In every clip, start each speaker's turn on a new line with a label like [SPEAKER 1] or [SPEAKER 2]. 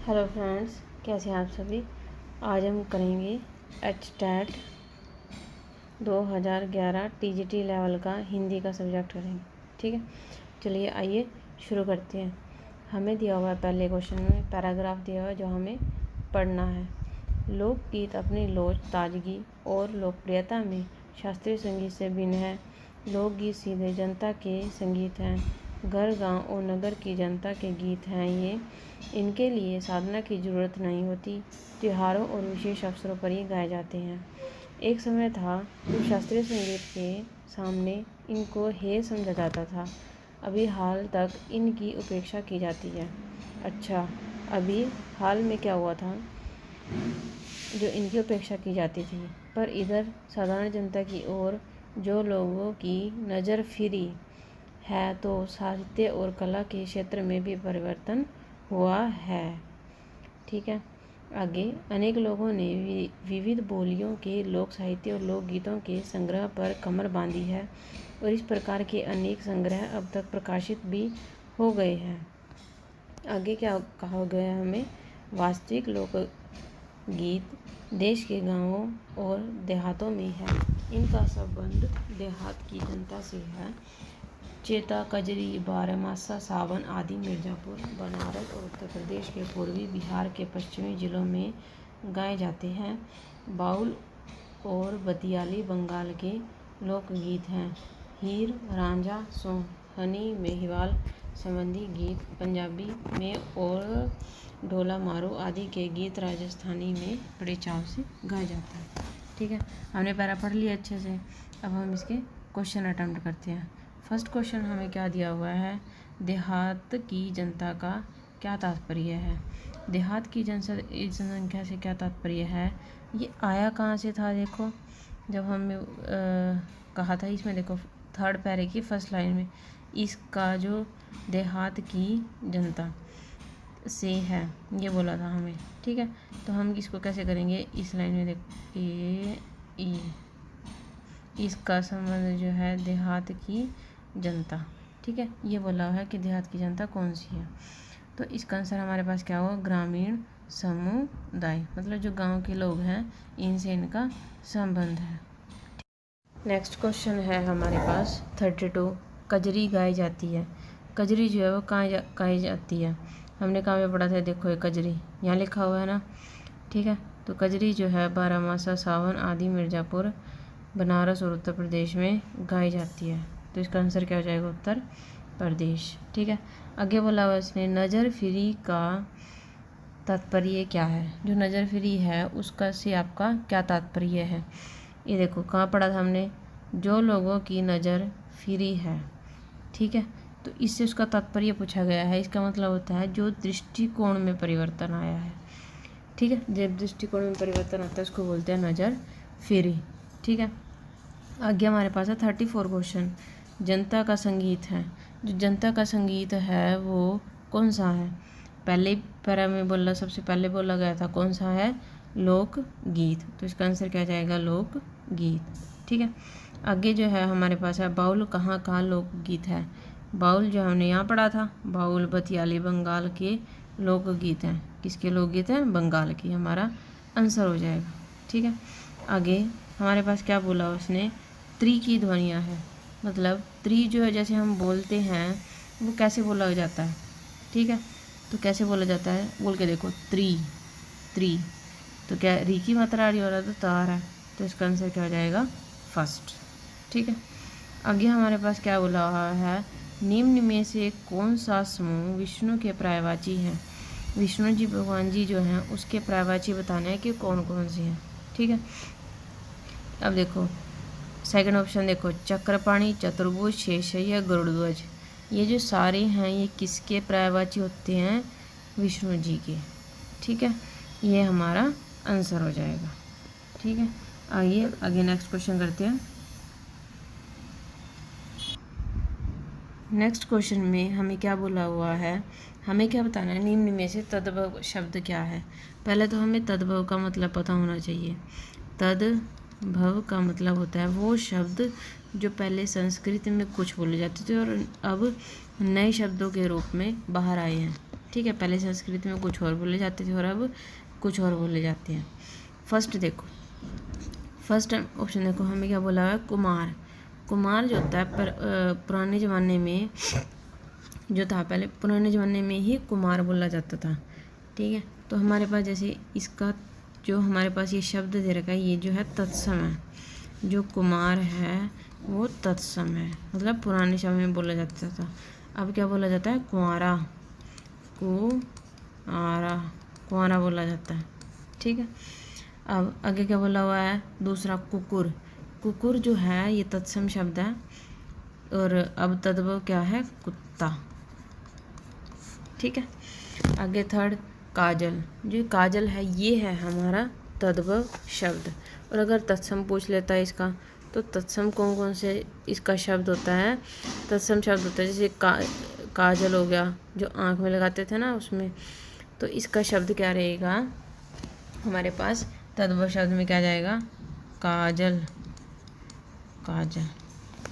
[SPEAKER 1] Hello friends, कैसे हैं आप सभी। आज हम करेंगे एचटेट 2011 टीजीटी लेवल का हिंदी का सब्जेक्ट करेंगे। ठीक है, चलिए आइए शुरू करते हैं। हमें दिया हुआ है पहले क्वेश्चन में पैराग्राफ दिया हुआ है जो हमें पढ़ना है। लोकगीत अपनी लोच, ताजगी और लोकप्रियता में शास्त्रीय संगीत से भिन्न है। लोकगीत सीधे जनता के संगीत हैं, घर गांव और नगर की जनता के गीत हैं। ये इनके लिए साधना की ज़रूरत नहीं होती। त्योहारों और विशेष अवसरों पर ही गाए जाते हैं। एक समय था जब शास्त्रीय संगीत के सामने इनको हेय समझा जाता था। अभी हाल तक इनकी उपेक्षा की जाती है। अच्छा, अभी हाल में क्या हुआ था जो इनकी उपेक्षा की जाती थी, पर इधर साधारण जनता की ओर जो लोगों की नज़र फिरी है तो साहित्य और कला के क्षेत्र में भी परिवर्तन हुआ है। ठीक है, आगे अनेक लोगों ने विविध बोलियों के लोक साहित्य और लोकगीतों के संग्रह पर कमर बांधी है और इस प्रकार के अनेक संग्रह अब तक प्रकाशित भी हो गए हैं। आगे क्या कहा गया है हमें, वास्तविक लोकगीत देश के गांवों और देहातों में है। इनका संबंध देहात की जनता से है। चेता, कजरी, बारहमासा, सावन आदि मिर्ज़ापुर, बनारस और उत्तर प्रदेश के पूर्वी, बिहार के पश्चिमी जिलों में गाए जाते हैं। बाउल और बतियाली बंगाल के लोकगीत हैं। हीर रांझा, सोहनी, मेहिवाल संबंधी गीत पंजाबी में और ढोला मारू आदि के गीत राजस्थानी में बड़े चाव से गाए जाते हैं। ठीक है, हमने पैरा पढ़ लिया अच्छे से। अब हम इसके क्वेश्चन अटेम्प्ट करते हैं। फर्स्ट क्वेश्चन हमें क्या दिया हुआ है, देहात की जनता का क्या तात्पर्य है। देहात की जनसंख्या से क्या तात्पर्य है, ये आया कहाँ से था। देखो, जब हमने कहा था इसमें, देखो थर्ड पैरे की फर्स्ट लाइन में इसका जो देहात की जनता से है ये बोला था हमें। ठीक है, तो हम इसको कैसे करेंगे, इस लाइन में देखो इसका संबंध जो है देहात की जनता। ठीक है, ये बोला है कि देहात की जनता कौन सी है, तो इसका आंसर हमारे पास क्या होगा, ग्रामीण समुदाय, मतलब जो गांव के लोग हैं इनसे इनका संबंध है। नेक्स्ट क्वेश्चन है हमारे पास 32, कजरी गाई जाती है। कजरी जो है वो कहाँ गाई जाती है, हमने कहाँ पे पढ़ा था, देखो ये कजरी यहाँ लिखा हुआ है ना। ठीक है, तो कजरी जो है बारहमासा, सावन आदि, मिर्ज़ापुर, बनारस और उत्तर प्रदेश में गाई जाती है। तो इसका आंसर क्या हो जाएगा, उत्तर प्रदेश। ठीक है, आगे बोला हुआ इसने नज़र फिरी का तात्पर्य क्या है। जो नज़र फिरी है उसका से आपका क्या तात्पर्य है, ये देखो कहाँ पढ़ा था हमने, जो लोगों की नज़र फिरी है। ठीक है, तो इससे उसका तात्पर्य पूछा गया है। इसका मतलब होता है जो दृष्टिकोण में परिवर्तन आया है। ठीक है, जब दृष्टिकोण में परिवर्तन आता है उसको बोलते हैं नज़र फिरी। ठीक है, आगे हमारे पास है 34 क्वेश्चन, जनता का संगीत है। जो जनता का संगीत है वो कौन सा है, पहले पैरा में बोला, सबसे पहले बोला गया था कौन सा है, लोकगीत। तो इसका आंसर क्या जाएगा, लोकगीत। ठीक है, आगे जो है हमारे पास है बाउल कहाँ कहाँ लोकगीत है। बाउल जो हमने यहाँ पढ़ा था, बाउल बतियाली बंगाल के लोकगीत हैं। किसके लोकगीत हैं, बंगाल की, हमारा आंसर हो जाएगा। ठीक है, आगे हमारे पास क्या बोला उसने, त्रि की ध्वनियाँ हैं, मतलब त्रि जो है जैसे हम बोलते हैं वो कैसे बोला जाता है। ठीक है, तो कैसे बोला जाता है बोल के देखो, त्रि त्रि, तो क्या री की मात्रा आ रही हो रहा है तो तार है, तो इसका आंसर क्या हो जाएगा, फर्स्ट। ठीक है, आगे हमारे पास क्या बोला हुआ है, निम्न में से कौन सा समूह विष्णु के पर्यायवाची हैं। विष्णु जी भगवान जी जो हैं उसके पर्यायवाची बताना है कि कौन कौन से हैं। ठीक है, अब देखो सेकंड ऑप्शन देखो, चक्रपाणी, चतुर्भुज, शेषय्या, गरुड़ध्वज, ये जो सारे हैं ये किसके पर्यायवाची होते हैं, विष्णु जी के। ठीक है, ये हमारा आंसर हो जाएगा। ठीक है, आइए आगे नेक्स्ट क्वेश्चन करते हैं। नेक्स्ट क्वेश्चन में हमें क्या बोला हुआ है, हमें क्या बताना है, निम्न में से तद्भव शब्द क्या है। पहले तो हमें तद्भव का मतलब पता होना चाहिए। तद्भव का मतलब होता है वो शब्द जो पहले संस्कृत में कुछ बोले जाते थे और अब नए शब्दों के रूप में बाहर आए हैं। ठीक है, पहले संस्कृत में कुछ और बोले जाते थे और अब कुछ और बोले जाते हैं। फर्स्ट ऑप्शन देखो, हमें क्या बोला है, कुमार। कुमार जो होता है पुराने ज़माने में जो था, पहले पुराने ज़माने में ही कुमार बोला जाता था। ठीक है, तो हमारे पास जैसे इसका जो हमारे पास ये शब्द दे रखा है, ये जो है तत्सम है। जो कुमार है वो तत्सम है, मतलब पुराने समय में बोला जाता था। अब क्या बोला जाता है, कुंवारा। कुंवारा बोला जाता है। ठीक है, अब आगे क्या बोला हुआ है, दूसरा कुकुर। कुकुर जो है ये तत्सम शब्द है और अब तद्भव क्या है, कुत्ता। ठीक है, आगे थर्ड काजल। जो काजल है ये है हमारा तद्भव शब्द। और अगर तत्सम पूछ लेता है इसका, तो तत्सम कौन कौन से इसका शब्द होता है, तत्सम शब्द होता है जैसे काजल हो गया, जो आँख में लगाते थे ना उसमें, तो इसका शब्द क्या रहेगा हमारे पास, तद्भव शब्द में क्या जाएगा, काजल।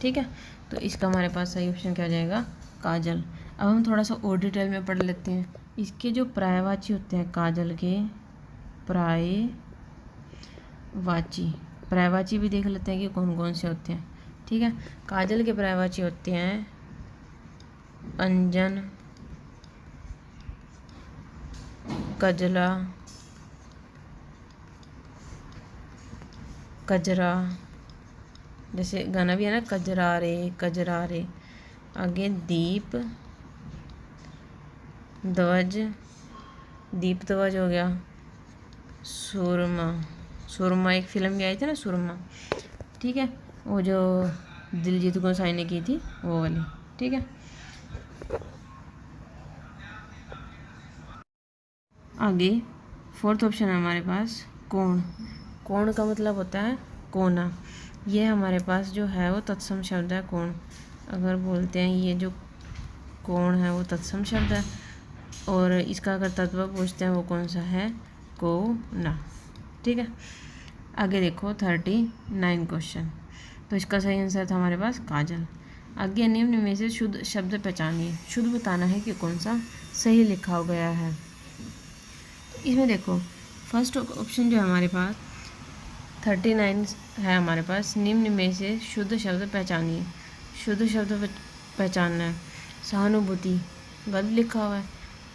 [SPEAKER 1] ठीक है, तो इसका हमारे पास सही ऑप्शन क्या जाएगा, काजल। अब हम थोड़ा सा और डिटेल में पढ़ लेते हैं। इसके जो पर्यायवाची होते हैं काजल के, पर्यायवाची भी देख लेते हैं कि कौन कौन से होते हैं। ठीक है, काजल के पर्यायवाची होते हैं अंजन, कजला, कजरा, जैसे गाना भी है ना, कजरा रे। आगे दीप ध्वज हो गया। सुरमा एक फिल्म भी आई थी ना, सुरमा। ठीक है, वो जो दिलजीत दोसांझ ने की थी वो वाली। ठीक है, आगे फोर्थ ऑप्शन है हमारे पास कोण। कोण का मतलब होता है कोना। ये हमारे पास जो है वो तत्सम शब्द है, कोण। अगर बोलते हैं ये जो कोण है वो तत्सम शब्द है, और इसका अगर तत्व पूछते हैं वो कौन सा है, कोना। ठीक है, आगे देखो 39 क्वेश्चन। तो इसका सही आंसर था हमारे पास काजल। आगे निम्न में से शुद्ध शब्द पहचानिए। शुद्ध बताना है कि कौन सा सही लिखा गया है। इसमें देखो फर्स्ट ऑप्शन जो है हमारे पास 39 है हमारे पास, निम्न में से शुद्ध शब्द पहचानिए। शुद्ध शब्द पहचानना है। सहानुभूति गलत लिखा हुआ है।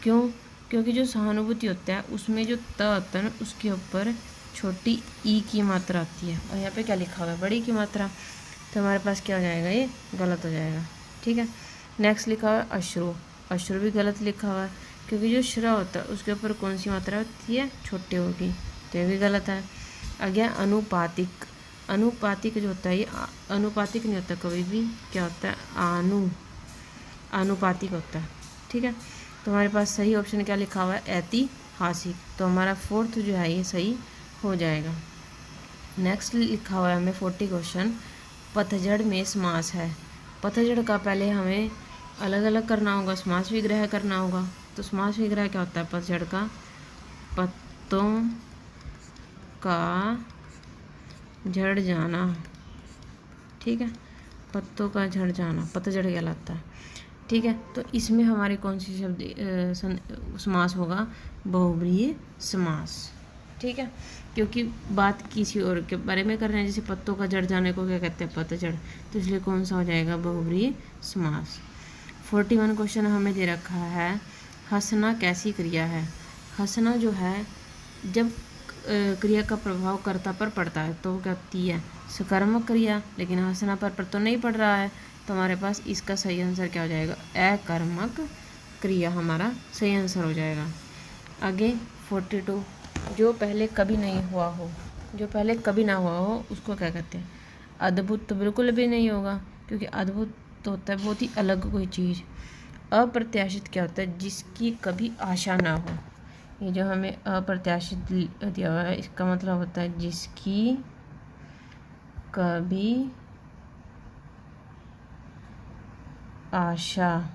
[SPEAKER 1] क्यों? क्योंकि जो सहानुभूति होता है उसमें जो त होता है ना, उसके ऊपर छोटी ई की मात्रा आती है, और यहाँ पे क्या लिखा हुआ है, बड़ी की मात्रा। तो हमारे पास क्या हो जाएगा, ये गलत हो जाएगा। ठीक है, नेक्स्ट लिखा हुआ है अश्रु। अश्रु भी गलत लिखा हुआ है, क्योंकि जो श्र होता है उसके ऊपर कौन सी मात्रा होती है, छोटी होगी, तो ये भी गलत है। आगे अनुपातिक। अनुपातिक जो होता है ये अनुपातिक नहीं होता कभी भी, क्या होता है, आनुपातिक होता है। ठीक है, तो हमारे पास सही ऑप्शन क्या लिखा हुआ है, ऐतिहासिक। तो हमारा फोर्थ जो है ये सही हो जाएगा। नेक्स्ट लिखा हुआ है हमें 40 क्वेश्चन, पतझड़ में समास है। पतझड़ का पहले हमें अलग अलग करना होगा, समास विग्रह करना होगा। तो समास विग्रह क्या होता है पतझड़ का, पत्तों का झड़ जाना। ठीक है, पत्तों का झड़ जाना पतझड़ कहलाता है। ठीक है, तो इसमें हमारे कौन सी शब्द समास होगा, बहुव्रीहि समास। ठीक है, क्योंकि बात किसी और के बारे में कर रहे हैं, जैसे पत्तों का झड़ जाने को क्या कहते हैं, पतझड़, तो इसलिए कौन सा हो जाएगा, बहुव्रीहि समास। 41 क्वेश्चन हमें दे रखा है, हंसना कैसी क्रिया है। हंसना जो है जब क्रिया का प्रभाव कर्ता पर पड़ता है तो क्या होती है, सकर्मक क्रिया, लेकिन हंसना पर तो नहीं पड़ रहा है, तो हमारे पास इसका सही आंसर क्या हो जाएगा, अकर्मक क्रिया हमारा सही आंसर हो जाएगा। आगे 42, जो पहले कभी नहीं हुआ हो, जो पहले कभी ना हुआ हो उसको क्या कहते हैं, अद्भुत तो बिल्कुल भी नहीं होगा, क्योंकि अद्भुत तो होता है बहुत ही अलग कोई चीज़। अप्रत्याशित क्या होता है, जिसकी कभी आशा ना हो। ये जो हमें अप्रत्याशित दिया हुआ है इसका मतलब होता है जिसकी कभी आशा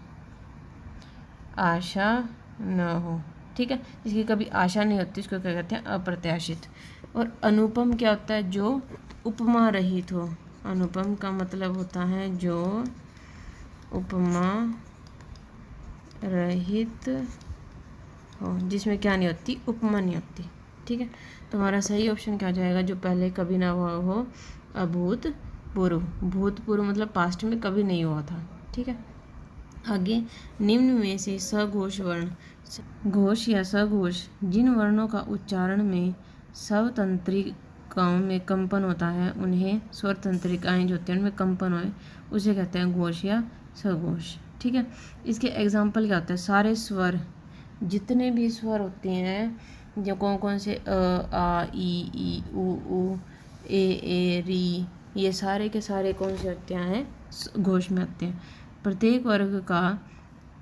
[SPEAKER 1] न हो। ठीक है, जिसकी कभी आशा नहीं होती इसको क्या कहते हैं, अप्रत्याशित। और अनुपम क्या होता है, जो उपमा रहित हो। अनुपम का मतलब होता है जो उपमा रहित हो, जिसमें क्या नहीं होती, उपमा नहीं होती। ठीक है, तो हमारा सही ऑप्शन क्या हो जाएगा, जो पहले कभी ना हुआ हो, अभूतपूर्व। भूतपूर्व मतलब पास्ट में कभी नहीं हुआ था। ठीक है, आगे निम्न में से सघोष वर्ण, घोष या सघोष जिन वर्णों का उच्चारण में स्वतंत्रिकाओं में कंपन होता है, उन्हें स्वर तंत्रिकाएँ जो होती हैं उनमें कंपन होए, उसे कहते हैं घोष या सघोष। ठीक है, इसके एग्जाम्पल क्या होता है, सारे स्वर, जितने भी स्वर होते हैं, जो कौन कौन से आ ई उ ए री, ये सारे के सारे कौन से होते हैं, घोष में आते हैं। प्रत्येक वर्ग का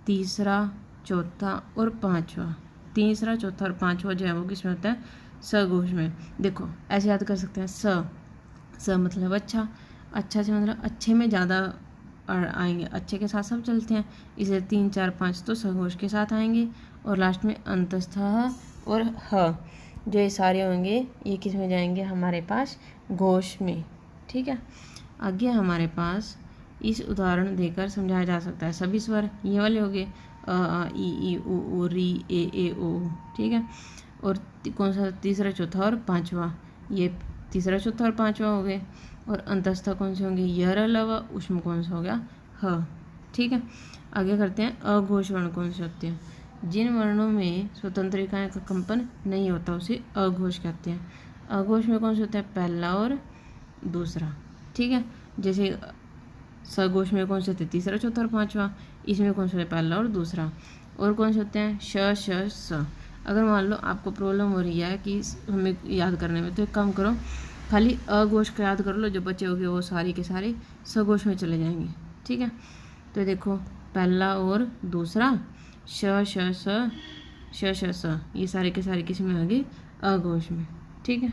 [SPEAKER 1] तीसरा, चौथा और पांचवा, तीसरा, चौथा और पांचवा जो है वो किस में होता है, सघोष में। देखो ऐसे याद कर सकते हैं, स मतलब अच्छा, अच्छा से मतलब अच्छे में ज़्यादा आएंगे, अच्छे के साथ सब चलते हैं, इसे 3, 4, 5 तो सघोष के साथ आएंगे, और लास्ट में अंतस्थ और ह जो ये सारे होंगे ये किस में जाएंगे, हमारे पास घोष में। ठीक है, आगे हमारे पास इस उदाहरण देकर समझाया जा सकता है। सभी स्वर ये वाले हो गए, अ ई उ री ए ओ। ठीक है, और कौन सा तीसरा, चौथा और पांचवा, ये तीसरा, चौथा और पांचवा हो गए, और अंतस्थ कौन से होंगे, य लव, उसमें कौन सा हो गया, ह। ठीक है, आगे करते हैं, अघोष वर्ण कौन से होते हैं, जिन वर्णों में स्वतंत्रिकाएँ का कंपन नहीं होता उसे अघोष कहते हैं। अघोष में कौन से होता है, पहला और दूसरा। ठीक है, जैसे सघोष में कौन से होते हैं, तीसरा, चौथा और पांचवा, इसमें कौन से होता है, पहला और दूसरा। और कौन से होते हैं, श श स। अगर मान लो आपको प्रॉब्लम हो रही है कि हमें याद करने में, तो एक काम करो, खाली अघोष का याद कर लो, जो बचे होंगे वो सारे के सारे सघोष में चले जाएंगे। ठीक है, तो देखो पहला और दूसरा, श श स, श श स, ये सारे के सारे किस में आ गए, अघोष में। ठीक है,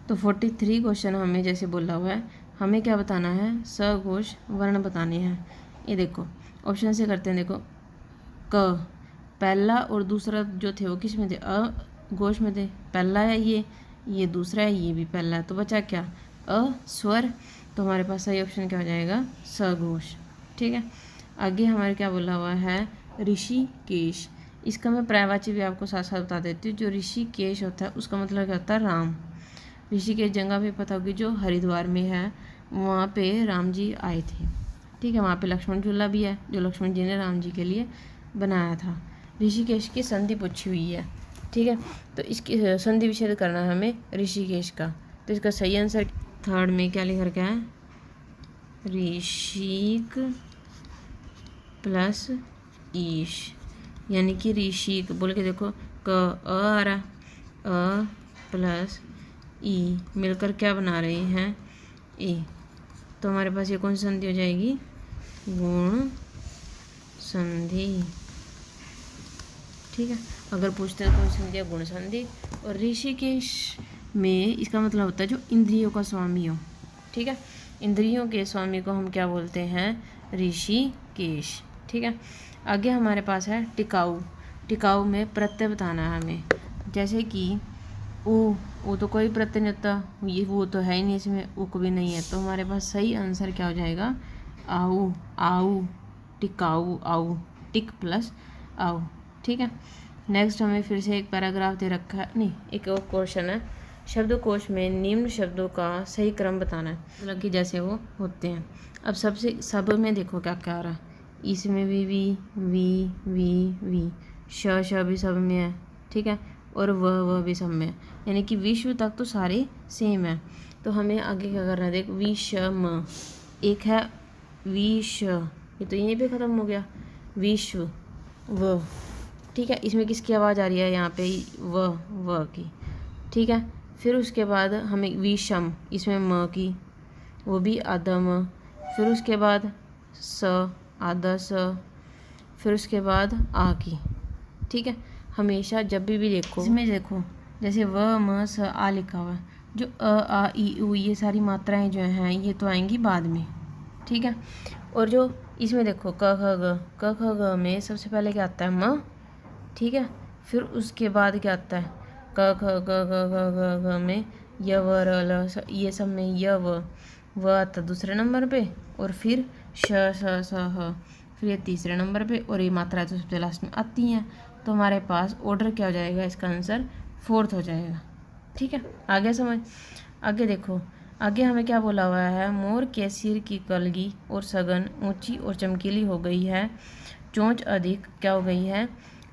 [SPEAKER 1] तो 43 क्वेश्चन हमें जैसे बोला हुआ है, हमें क्या बताना है, सघोष वर्ण बताने हैं। ये देखो ऑप्शन से करते हैं, देखो क, पहला और दूसरा जो थे वो किस में थे, अघोष में थे, पहला है ये दूसरा है, ये भी पहला है, तो बचा क्या, अस्वर। तो हमारे पास सही ऑप्शन क्या हो जाएगा, सघोष। ठीक है, आगे हमारे क्या बोला हुआ है, ऋषिकेश। इसका मैं पर्यायवाची भी आपको साथ साथ बता देती हूँ। जो ऋषिकेश होता है उसका मतलब क्या होता है, राम। ऋषिकेश जगह भी पता होगी जो हरिद्वार में है, वहाँ पे राम जी आए थे। ठीक है, वहाँ पे लक्ष्मण झूला भी है जो लक्ष्मण जी ने राम जी के लिए बनाया था। ऋषिकेश की संधि पूछी हुई है। ठीक है, तो इसकी संधि विच्छेद करना है हमें ऋषिकेश का। तो इसका सही आंसर थर्ड में क्या लिख रखा है, ऋषिक प्लस ईश, यानी कि ऋषिक बोल के देखो, क आ रहा, अ प्लस ई मिलकर क्या बना रहे हैं, ए। तो हमारे पास ये कौन सी संधि हो जाएगी, गुण संधि। ठीक है, अगर पूछते हैं कौन सी संधि है, गुण संधि। और ऋषिकेश में इसका मतलब होता है जो इंद्रियों का स्वामी हो। ठीक है, इंद्रियों के स्वामी को हम क्या बोलते हैं, ऋषिकेश। ठीक है, आगे हमारे पास है टिकाऊ। टिकाऊ में प्रत्यय बताना है हमें, जैसे कि वो तो कोई प्रत्यय नहीं होता, ये वो तो है ही नहीं, इसमें उक भी नहीं है। तो हमारे पास सही आंसर क्या हो जाएगा, आऊ, आऊ, टिकाऊ, आऊ, टिक प्लस आऊ। ठीक है, नेक्स्ट हमें फिर से एक पैराग्राफ दे रखा है, नहीं एक और क्वेश्चन है, शब्दकोश में निम्न शब्दों का सही क्रम बताना है, मतलब कि जैसे वो होते हैं। अब सबसे सब में देखो क्या क्या आ रहा है, इसमें भी वी, श भी सब में है। ठीक है, और वह भी सब में है, यानी कि विश्व तक तो सारे सेम है। तो हमें आगे क्या करना है, देख विषम, एक है विष, ये तो यहीं पे ख़त्म हो गया, विश्व व। ठीक है, इसमें किसकी आवाज़ आ रही है, यहाँ पे व की। ठीक है, फिर उसके बाद हमें विषम, इसमें म की, वो भी आदम। फिर उसके बाद स, आदा स, फिर उसके बाद आ की। ठीक है, हमेशा जब भी देखो इसमें देखो, जैसे व म स आ लिखा हुआ है, जो आ ई उ ये सारी मात्राएं जो हैं ये तो आएंगी बाद में। ठीक है, और जो इसमें देखो क ख ग में सबसे पहले क्या आता है, म। ठीक है, फिर उसके बाद क्या आता है, क ख ग घ में य व र ल स, ये सब में य व आता दूसरे नंबर पे, और फिर श स ह, फिर ये तीसरे नंबर पे, और ये मात्रा तो सबसे लास्ट में आती हैं। तो तो हमारे पास ऑर्डर क्या हो जाएगा, इसका आंसर फोर्थ हो जाएगा। ठीक है, आगे समझ। आगे देखो, आगे हमें क्या बोला हुआ है, मोर के सिर की कलगी और सघन ऊंची और चमकीली हो गई है, चोंच अधिक क्या हो गई है,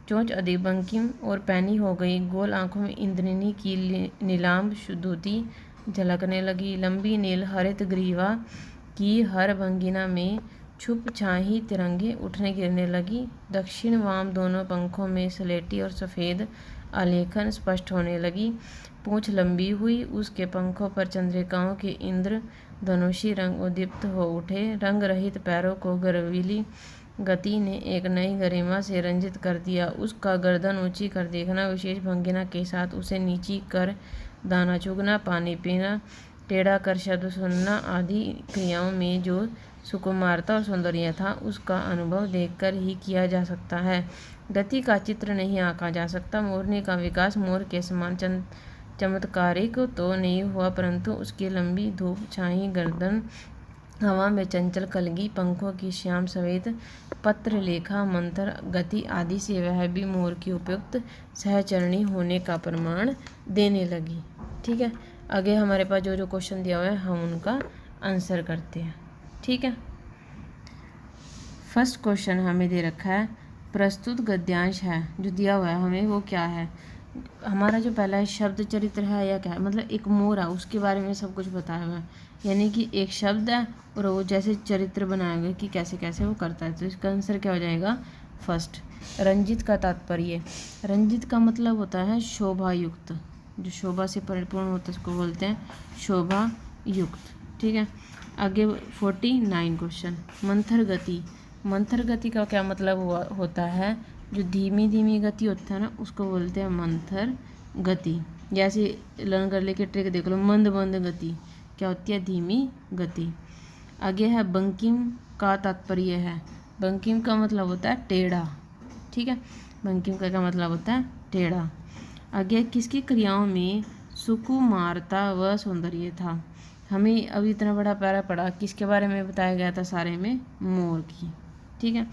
[SPEAKER 1] चोंच अधिक बंकिम और पैनी हो गई, गोल आंखों में इंद्रिनी की नीलाम धोती झलकने लगी, लंबी नील हरित ग्रीवा की हर भंगिना में छुप छाही तिरंगे उठने गिरने लगी, दक्षिण वाम दोनों पंखों में स्लेटी और सफ़ेद आलेखन स्पष्ट होने लगी, पूंछ लंबी हुई, उसके पंखों पर चंद्रिकाओं के इंद्र धनुषी रंग उद्दीप्त हो उठे, रंग रहित पैरों को गर्वीली गति ने एक नई गरिमा से रंजित कर दिया, उसका गर्दन ऊंची कर देखना, विशेष भंगिना के साथ उसे नीची कर दाना चुगना, पानी पीना, टेढ़ा कर शब्द सुनना आदि क्रियाओं में जो सुकुमारता और सौंदर्य था, उसका अनुभव देखकर ही किया जा सकता है। गति का चित्र नहीं आंका जा सकता। मोरनी का विकास मोर के समान चमत्कारिक तो नहीं हुआ, परंतु उसकी लंबी धूप छाई गर्दन, हवा में चंचल कलगी, पंखों की श्याम सवेत पत्र लेखा मंथर गति आदि से वह भी मोर की उपयुक्त सहचरणी होने का प्रमाण देने लगी। ठीक है, आगे हमारे पास जो जो क्वेश्चन दिया हुआ है हम उनका आंसर करते हैं। ठीक है, फर्स्ट क्वेश्चन हमें दे रखा है, प्रस्तुत गद्यांश है जो दिया हुआ है हमें वो क्या है। हमारा जो पहला है शब्द चरित्र है या क्या है, मतलब एक मोर है उसके बारे में सब कुछ बताया हुआ है, यानी कि एक शब्द है और वो जैसे चरित्र बनाया गया कि कैसे कैसे वो करता है। तो इसका आंसर क्या हो जाएगा, फर्स्ट। रंजित का तात्पर्य, रंजित का मतलब होता है शोभा युक्त, जो शोभा से परिपूर्ण होता है उसको बोलते हैं शोभा युक्त। ठीक है, आगे 49 क्वेश्चन, मंथर गति। मंथर गति का क्या मतलब होता है, जो धीमी धीमी गति होता है ना उसको बोलते हैं मंथर गति। जैसे लर्न कर लेके ट्रिक देख लो, मंद मंद गति क्या होती है, धीमी गति। आगे है बंकिम का तात्पर्य है, बंकिम का मतलब होता है टेढ़ा। ठीक है, बंकिम का क्या मतलब होता है, टेढ़ा। आगे किसकी क्रियाओं में सुकुमारता व सौंदर्य था। हमें अभी इतना बड़ा पैरा पढ़ा, किसके बारे में बताया गया था, सारे में मोर की। ठीक है,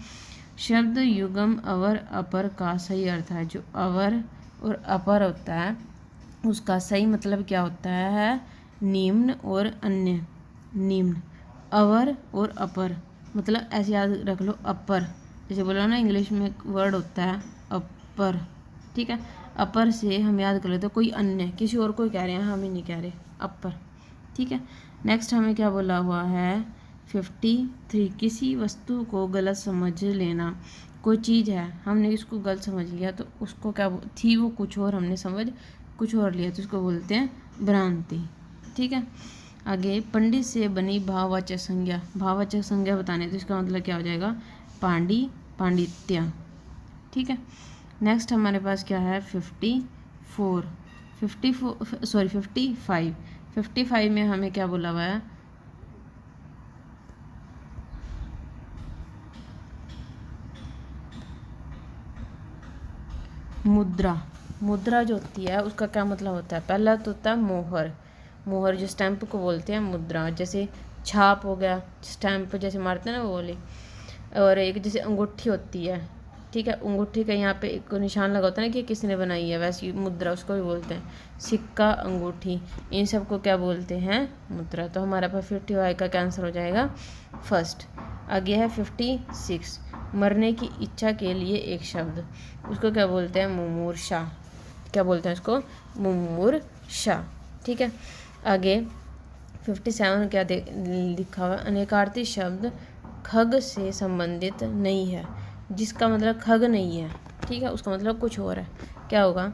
[SPEAKER 1] शब्द युगम अवर अपर का सही अर्थ है, जो अवर और अपर होता है उसका सही मतलब क्या होता है, निम्न और अन्य। निम्न, अवर और अपर, मतलब ऐसे याद रख लो, अपर जैसे बोला ना इंग्लिश में एक वर्ड होता है अपर। ठीक है, अपर से हम याद कर लेते कोई अन्य, किसी और को कह रहे हैं, हमें नहीं कह रहे, अपर। ठीक है, नेक्स्ट हमें क्या बोला हुआ है 53, किसी वस्तु को गलत समझ लेना। कोई चीज़ है हमने इसको गलत समझ लिया तो उसको क्या थी वो कुछ और, हमने समझ कुछ और लिया तो उसको बोलते हैं भ्रांति। ठीक है, आगे पंडित से बनी भाववाचक संज्ञा, भाववाचक संज्ञा बताने तो इसका मतलब क्या हो जाएगा, पांडी पांडित्य। ठीक है, नेक्स्ट हमारे पास क्या है 55 में हमें क्या बोला हुआ है, मुद्रा। मुद्रा जो होती है उसका क्या मतलब होता है, पहला तो होता है मोहर, मोहर जो स्टैंप को बोलते हैं मुद्रा, जैसे छाप हो गया, स्टैंप जैसे मारते हैं ना वो वाली, और एक जैसे अंगूठी होती है। ठीक है, अंगूठी का यहाँ पे एक निशान लगा होता है ना कि किसने बनाई है, वैसी मुद्रा उसको भी बोलते हैं। सिक्का, अंगूठी, इन सब को क्या बोलते हैं, मुद्रा। तो हमारा पास 55 का कैंसर हो जाएगा फर्स्ट। आगे है 56, मरने की इच्छा के लिए एक शब्द, उसको क्या बोलते हैं, मुमूर्षा। क्या बोलते हैं उसको, मुमूर्षा। ठीक है, आगे 57 क्या लिखा हुआ, अनेकार्थी शब्द खग से संबंधित नहीं है, जिसका मतलब खग नहीं है। ठीक है, उसका मतलब कुछ और है, क्या होगा,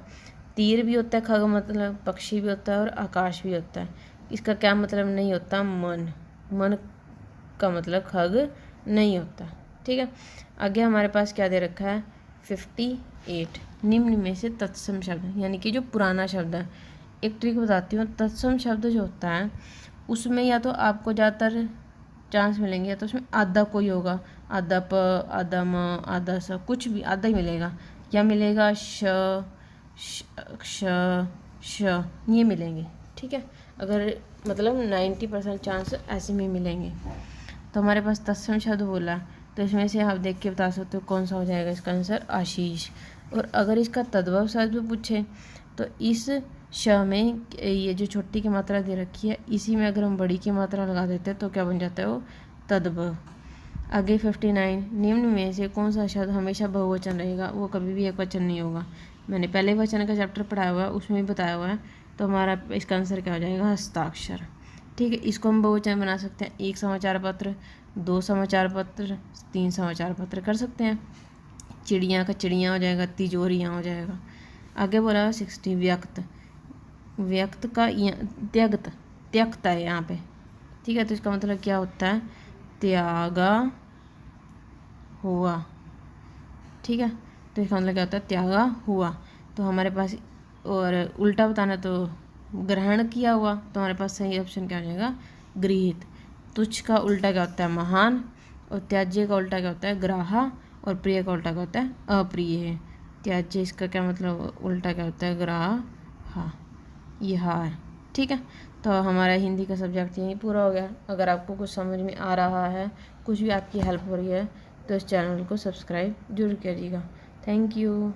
[SPEAKER 1] तीर भी होता है खग मतलब पक्षी भी होता है और आकाश भी होता है, इसका क्या मतलब नहीं होता, मन। मन का मतलब खग नहीं होता। ठीक है, आगे हमारे पास क्या दे रखा है 58, निम्न में से तत्सम शब्द, यानी कि जो पुराना शब्द है। एक ट्रिक बताती हूँ, तत्सम शब्द जो होता है उसमें या तो आपको ज़्यादातर चांस मिलेंगे, या तो उसमें आधा कोई होगा, आधा प, आधा म, आधा स, कुछ भी आधा ही मिलेगा, या मिलेगा श, श, श, ये मिलेंगे। ठीक है, अगर मतलब 90% चांस ऐसे में मिलेंगे। तो हमारे पास तत्सम शब्द बोला, तो इसमें से आप देख के बता सकते हो कौन सा हो जाएगा इसका आंसर, आशीष। और अगर इसका तद्भव शब्द पूछे तो इस श में ये जो छोटी की मात्रा दे रखी है इसी में अगर हम बड़ी की मात्रा लगा देते हैं तो क्या बन जाता है वो तद्भव। आगे 59 निम्न में से कौन सा शब्द हमेशा बहुवचन रहेगा, वो कभी भी एकवचन नहीं होगा। मैंने पहले वचन का चैप्टर पढ़ाया हुआ है उसमें भी बताया हुआ है। तो हमारा इसका आंसर क्या हो जाएगा, हस्ताक्षर। ठीक है, इसको हम बहुवचन बना सकते हैं, 1 समाचार पत्र, 2 समाचार पत्र, 3 समाचार पत्र कर सकते हैं। चिड़िया का चिड़िया हो जाएगा, तिजोरियाँ हो जाएगा। आगे बोला 60 व्यक्त, व्यक्त का त्यक्त, त्यक्त है यहाँ पे। ठीक है, तो इसका मतलब क्या होता है, त्यागा हुआ। ठीक है, तो इसका मतलब क्या होता है, त्यागा हुआ। तो हमारे पास, और उल्टा बताना तो ग्रहण किया हुआ, तो हमारे पास सही ऑप्शन क्या हो जाएगा, गृहीत। तुच्छ का उल्टा क्या होता है, महान। और त्याज्य का उल्टा क्या होता है, ग्राहा। और प्रिय का उल्टा क्या होता है, अप्रिय। त्याज्य इसका क्या मतलब उल्टा क्या होता है, ग्राहा। ये हाँ है। ठीक है, तो हमारा हिंदी का सब्जेक्ट यहीं पूरा हो गया। अगर आपको कुछ समझ में आ रहा है, कुछ भी आपकी हेल्प हो रही है, तो इस चैनल को सब्सक्राइब जरूर करिएगा। Thank you.